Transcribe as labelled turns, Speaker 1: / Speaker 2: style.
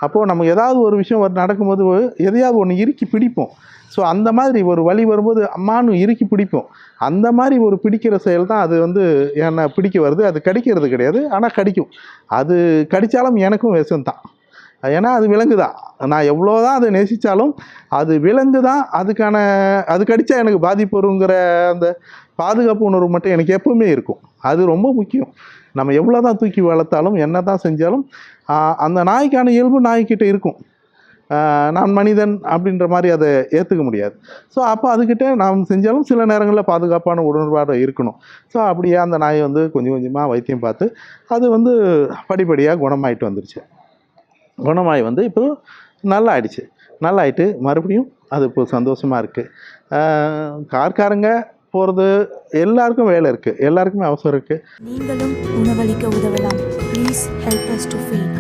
Speaker 1: அப்போது நம்ம ஏதாவது ஒரு விஷயம் நடக்கும்போது எதையாவது ஒன்று இறுக்கி பிடிப்போம். ஸோ அந்த மாதிரி ஒரு வலி வரும்போது அம்மானு இறுக்கி பிடிப்போம். அந்த மாதிரி ஒரு பிடிக்கிற செயல் தான் அது என்னை பிடிக்க வருது. அது கடிக்கிறது கிடையாது, ஆனால் கடிக்கும். அது கடித்தாலும் எனக்கும் விஷம் தான். ஏன்னா அது விலங்கு தான். நான் எவ்வளோ தான் அதை நேசித்தாலும் அது விலங்கு தான். அது கடித்தா எனக்கு பாதிப்பு வருங்கிற அந்த பாதுகாப்பு உணர்வு மட்டும் எனக்கு எப்பவுமே இருக்கும். அது ரொம்ப முக்கியம். நம்ம எவ்வளோ தான் தூக்கி வளர்த்தாலும் என்ன தான் செஞ்சாலும் அந்த நாய்க்கான இயல்பு நாய்க்கிட்ட இருக்கும். நான் மனிதன் அப்படின்ற மாதிரி அதை ஏற்றுக்க முடியாது. ஸோ அப்போ அதுக்கிட்ட நாம் செஞ்சாலும் சில நேரங்களில் பாதுகாப்பான உணர்வோடு இருக்கணும். ஸோ அப்படியே அந்த நாய் கொஞ்சம் கொஞ்சமாக வைத்தியம் பார்த்து அது படிப்படியாக குணமாயிட்டு வந்துருச்சு. குணமாகி இப்போ நல்லா ஆயிடுச்சு. நல்லாயிட்டு மறுபடியும் அது இப்போ சந்தோஷமாக இருக்குது. கார்காரங்க போகிறது எல்லாருக்கும் வேலை இருக்குது, எல்லாருக்குமே அவசரம் இருக்குது.
Speaker 2: நீங்களும் உணவளிக்க உதவலாம். Please help us to feet.